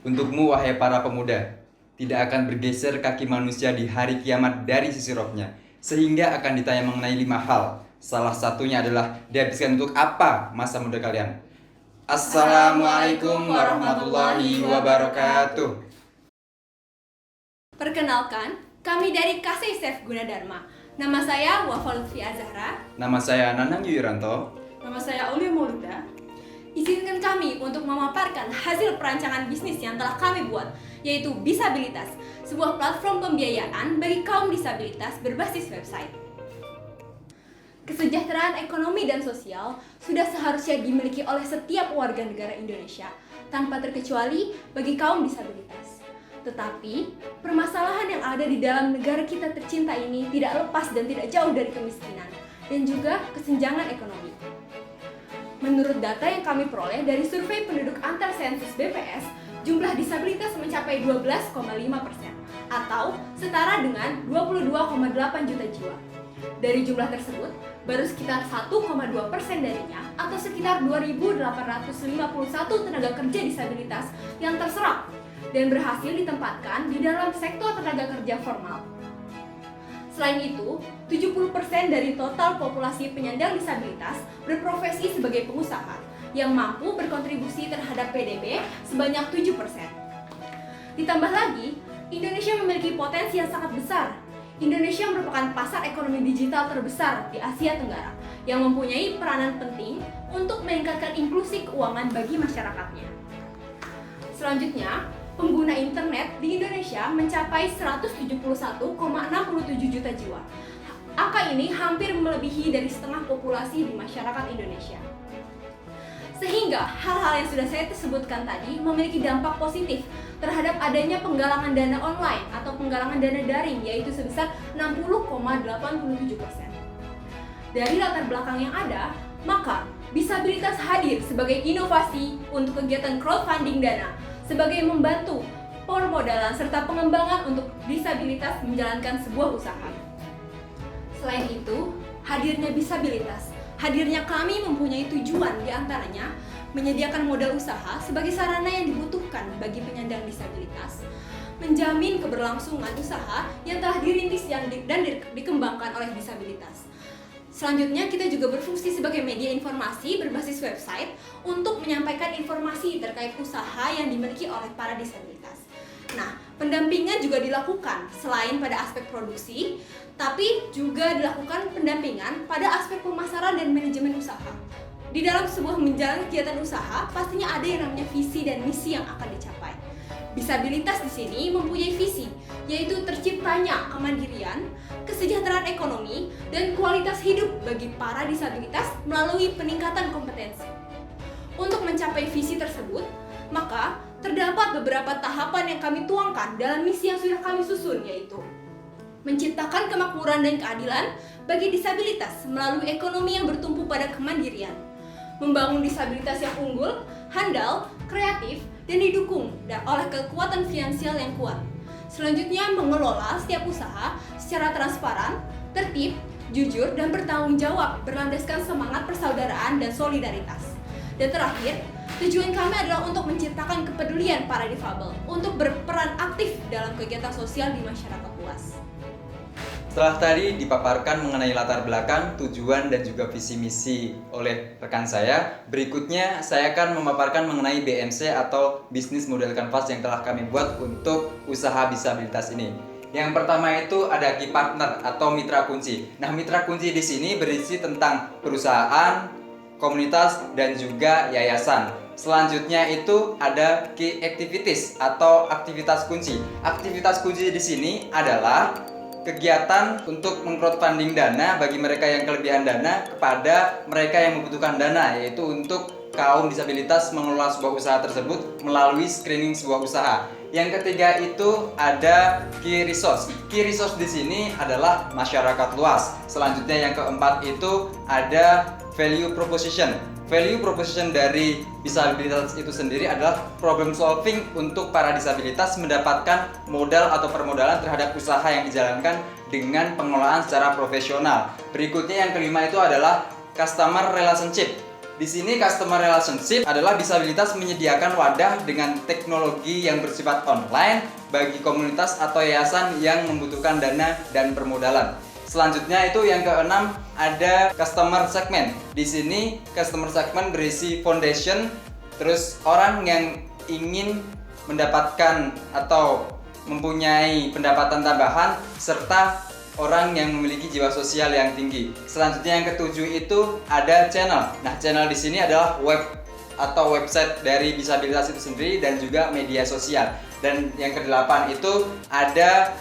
Untukmu wahai para pemuda, tidak akan bergeser kaki manusia di hari kiamat dari sisi rohnya, sehingga akan ditanya mengenai 5 hal. Salah satunya adalah dihabiskan untuk apa masa muda kalian. Assalamualaikum warahmatullahi wabarakatuh. Perkenalkan, kami dari KSISF Gunadarma. Nama saya Wafa Lutfi Azahra. Nama saya Nanang Yuranto. Nama saya Aulia Maulida. Izinkan kami untuk memaparkan hasil perancangan bisnis yang telah kami buat, yaitu Bisabilitas, sebuah platform pembiayaan bagi kaum disabilitas berbasis website. Kesejahteraan ekonomi dan sosial sudah seharusnya dimiliki oleh setiap warga negara Indonesia, tanpa terkecuali bagi kaum disabilitas. Tetapi, permasalahan yang ada di dalam negara kita tercinta ini tidak lepas dan tidak jauh dari kemiskinan dan juga kesenjangan ekonomi. Menurut data yang kami peroleh dari survei penduduk antar sensus BPS, jumlah disabilitas mencapai 12,5% atau setara dengan 22,8 juta jiwa. Dari jumlah tersebut, baru sekitar 1,2% darinya atau sekitar 2.851 tenaga kerja disabilitas yang terserap dan berhasil ditempatkan di dalam sektor tenaga kerja formal. Selain itu, 70% dari total populasi penyandang disabilitas berprofesi sebagai pengusaha yang mampu berkontribusi terhadap PDB sebanyak 7%. Ditambah lagi, Indonesia memiliki potensi yang sangat besar. Indonesia merupakan pasar ekonomi digital terbesar di Asia Tenggara yang mempunyai peranan penting untuk meningkatkan inklusi keuangan bagi masyarakatnya. Selanjutnya, pengguna internet di Indonesia mencapai 171,67 juta jiwa. Angka ini hampir melebihi dari setengah populasi di masyarakat Indonesia. Sehingga hal-hal yang sudah saya sebutkan tadi memiliki dampak positif terhadap adanya penggalangan dana online atau penggalangan dana daring, yaitu sebesar 60,87%. Dari latar belakang yang ada, maka Bisabilitas hadir sebagai inovasi untuk kegiatan crowdfunding dana, sebagai membantu permodalan serta pengembangan untuk disabilitas menjalankan sebuah usaha. Selain itu, hadirnya Bisabilitas, hadirnya kami mempunyai tujuan diantaranya menyediakan modal usaha sebagai sarana yang dibutuhkan bagi penyandang disabilitas, menjamin keberlangsungan usaha yang telah dirintis dan dikembangkan oleh disabilitas. Selanjutnya, kita juga berfungsi sebagai media informasi berbasis website untuk menyampaikan informasi terkait usaha yang dimiliki oleh para disabilitas. Nah, pendampingan juga dilakukan selain pada aspek produksi, tapi juga dilakukan pendampingan pada aspek pemasaran dan manajemen usaha. Di dalam sebuah menjalankan kegiatan usaha, pastinya ada yang namanya visi dan misi yang akan dicapai. Bisabilitas di sini mempunyai visi, yaitu terciptanya kemandirian, kesejahteraan ekonomi, dan kualitas hidup bagi para disabilitas melalui peningkatan kompetensi. Untuk mencapai visi tersebut, maka terdapat beberapa tahapan yang kami tuangkan dalam misi yang sudah kami susun, yaitu menciptakan kemakmuran dan keadilan bagi disabilitas melalui ekonomi yang bertumpu pada kemandirian, membangun disabilitas yang unggul, handal, kreatif, dan didukung oleh kekuatan finansial yang kuat. Selanjutnya, mengelola setiap usaha secara transparan, tertib, jujur, dan bertanggung jawab berlandaskan semangat persaudaraan dan solidaritas. Dan terakhir, tujuan kami adalah untuk menciptakan kepedulian para difabel untuk berperan aktif dalam kegiatan sosial di masyarakat luas. Setelah tadi dipaparkan mengenai latar belakang, tujuan, dan juga visi misi oleh rekan saya, berikutnya saya akan memaparkan mengenai BMC atau Business Model Canvas yang telah kami buat untuk usaha Bisabilitas ini. Yang pertama itu ada Key Partner atau mitra kunci. Nah, mitra kunci di sini berisi tentang perusahaan, komunitas, dan juga yayasan. Selanjutnya itu ada Key Activities atau aktivitas kunci. Aktivitas kunci di sini adalah kegiatan untuk mengcrowdfunding dana bagi mereka yang kelebihan dana kepada mereka yang membutuhkan dana, yaitu untuk kaum disabilitas mengelola sebuah usaha tersebut melalui screening sebuah usaha. Yang ketiga itu ada key resource. Key resource di sini adalah masyarakat luas. Selanjutnya yang keempat itu ada value proposition. Value proposition dari disabilitas itu sendiri adalah problem solving untuk para disabilitas mendapatkan modal atau permodalan terhadap usaha yang dijalankan dengan pengelolaan secara profesional. Berikutnya yang kelima itu adalah customer relationship. Di sini customer relationship adalah disabilitas menyediakan wadah dengan teknologi yang bersifat online bagi komunitas atau yayasan yang membutuhkan dana dan permodalan. Selanjutnya itu yang keenam ada customer segment. Di sini customer segment berisi foundation, terus orang yang ingin mendapatkan atau mempunyai pendapatan tambahan serta orang yang memiliki jiwa sosial yang tinggi. Selanjutnya yang ketujuh itu ada channel. Nah, channel di sini adalah web atau website dari disabilitas itu sendiri dan juga media sosial. Dan yang kedelapan itu ada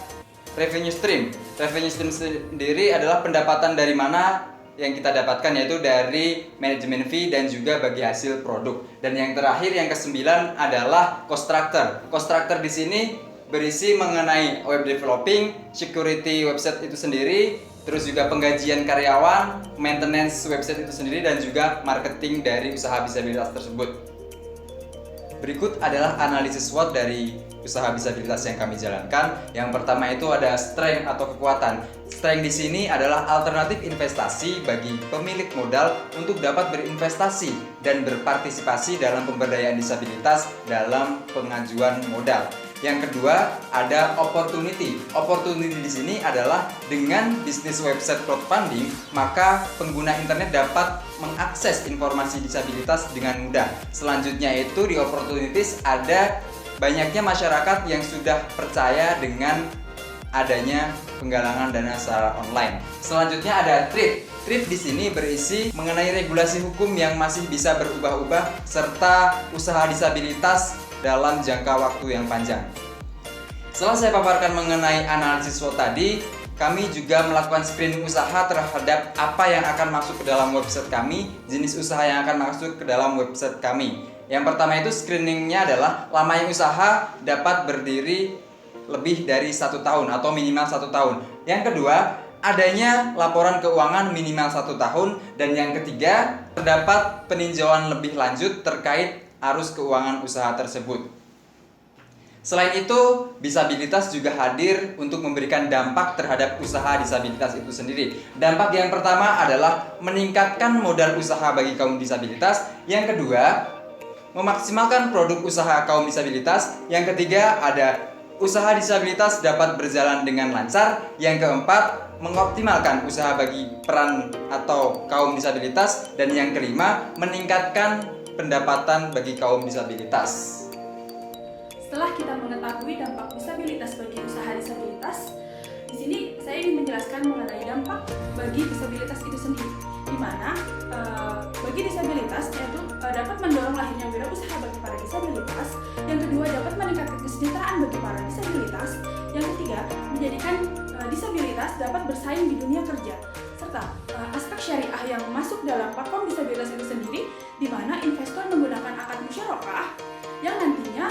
revenue stream. Revenue stream sendiri adalah pendapatan dari mana yang kita dapatkan, yaitu dari manajemen fee dan juga bagi hasil produk. Dan yang terakhir yang kesembilan adalah cost structure. Cost structure di sini berisi mengenai web developing, security website itu sendiri, terus juga penggajian karyawan, maintenance website itu sendiri, dan juga marketing dari usaha disabilitas tersebut. Berikut adalah analisis SWOT dari usaha disabilitas yang kami jalankan. Yang pertama itu ada strength atau kekuatan. Strength di sini adalah alternatif investasi bagi pemilik modal untuk dapat berinvestasi dan berpartisipasi dalam pemberdayaan disabilitas dalam pengajuan modal. Yang kedua ada opportunity. Opportunity di sini adalah dengan bisnis website crowdfunding, maka pengguna internet dapat mengakses informasi disabilitas dengan mudah. Selanjutnya itu di opportunities ada banyaknya masyarakat yang sudah percaya dengan adanya penggalangan dana secara online. Selanjutnya ada threat. Threat di sini berisi mengenai regulasi hukum yang masih bisa berubah-ubah serta usaha disabilitas dalam jangka waktu yang panjang. Setelah saya paparkan mengenai analisis SWOT tadi, kami juga melakukan screening usaha terhadap apa yang akan masuk ke dalam website kami, jenis usaha yang akan masuk ke dalam website kami. Yang pertama itu screeningnya adalah lamanya usaha dapat berdiri lebih dari 1 tahun atau minimal 1 tahun. Yang kedua, adanya laporan keuangan minimal 1 tahun. Dan yang ketiga, terdapat peninjauan lebih lanjut terkait arus keuangan usaha tersebut. Selain itu, disabilitas juga hadir untuk memberikan dampak terhadap usaha disabilitas itu sendiri. Dampak yang pertama adalah meningkatkan modal usaha bagi kaum disabilitas. Yang kedua, memaksimalkan produk usaha kaum disabilitas. Yang ketiga, ada usaha disabilitas dapat berjalan dengan lancar. Yang keempat, mengoptimalkan usaha bagi peran atau kaum disabilitas. Dan yang kelima, meningkatkan pendapatan bagi kaum disabilitas. Setelah kita mengetahui dampak disabilitas bagi usaha disabilitas, di sini saya ingin menjelaskan mengenai dampak bagi disabilitas itu sendiri, di mana bagi disabilitas yaitu dapat mendorong lahirnya wirausaha bagi para disabilitas. Yang kedua, dapat meningkatkan kesejahteraan bagi para disabilitas. Yang ketiga, menjadikan disabilitas dapat bersaing di dunia kerja. Serta aspek syariah yang masuk dalam platform disabilitas itu sendiri, di mana investor menggunakan akad musyarakah yang nantinya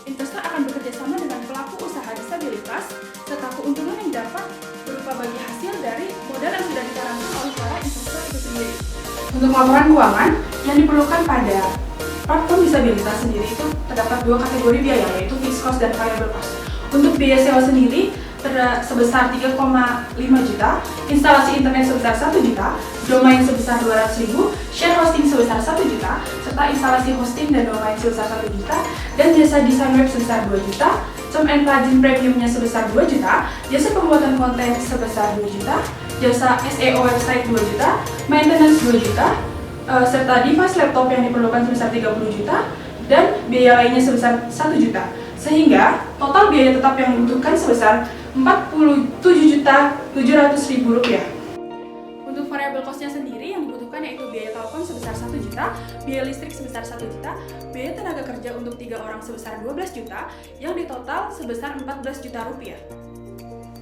investor akan bekerja sama dengan pelaku usaha disabilitas, serta keuntungan yang dapat berupa bagi hasil dari modal yang sudah ditanamkan oleh para investor itu sendiri. Untuk laporan keuangan yang diperlukan pada platform disabilitas sendiri itu terdapat 2 kategori biaya, yaitu fixed cost dan variable cost. Untuk biaya sewa sendiri sebesar 3,5 juta, instalasi internet sebesar 1 juta, domain sebesar 200.000, share hosting sebesar 1 juta, serta instalasi hosting dan domain sebesar 1 juta, dan jasa desain web sebesar 2 juta, term and plugin premiumnya sebesar 2 juta, jasa pembuatan konten sebesar 2 juta, jasa SEO website 2 juta, maintenance 2 juta, serta device laptop yang diperlukan sebesar 30 juta, dan biaya lainnya sebesar 1 juta. Sehingga total biaya tetap yang dibutuhkan sebesar Rp47.700.000. Untuk variable cost-nya sendiri yang dibutuhkan yaitu biaya telepon sebesar 1 juta, biaya listrik sebesar 1 juta, biaya tenaga kerja untuk 3 orang sebesar 12 juta, yang ditotal sebesar 14 juta rupiah.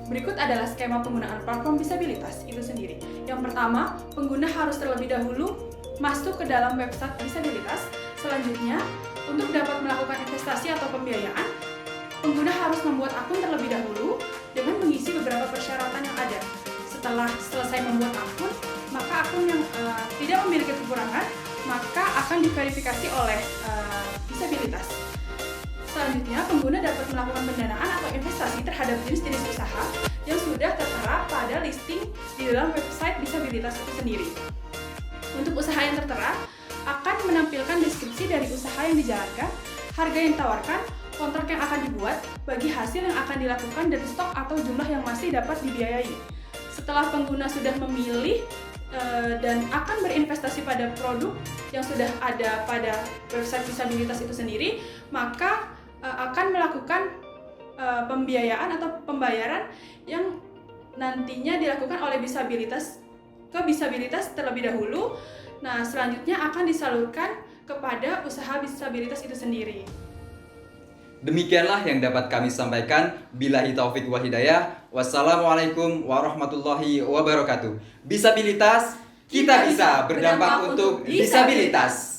Berikut adalah skema penggunaan platform disabilitas itu sendiri. Yang pertama, pengguna harus terlebih dahulu masuk ke dalam website disabilitas. Selanjutnya, untuk dapat melakukan investasi atau pembiayaan, pengguna harus membuat akun terlebih dahulu dengan mengisi beberapa persyaratan yang ada. Setelah selesai membuat akun, maka akun yang tidak memiliki kekurangan, maka akan diverifikasi oleh disabilitas. Selanjutnya, pengguna dapat melakukan pendanaan atau investasi terhadap jenis-jenis usaha yang sudah tertera pada listing di dalam website disabilitas itu sendiri. Untuk usaha yang tertera, komposisi dari usaha yang dijalankan, harga yang ditawarkan, kontrak yang akan dibuat, bagi hasil yang akan dilakukan, dan stok atau jumlah yang masih dapat dibiayai. Setelah pengguna sudah memilih dan akan berinvestasi pada produk yang sudah ada pada website Visabilitas itu sendiri, maka akan melakukan pembiayaan atau pembayaran yang nantinya dilakukan oleh Visabilitas ke Visabilitas terlebih dahulu. Nah, selanjutnya akan disalurkan kepada usaha Visabilitas itu sendiri. Demikianlah yang dapat kami sampaikan. Billahi taufik wa hidayah. Wassalamualaikum warahmatullahi wabarakatuh. Visabilitas, kita bisa berdampak untuk disabilitas.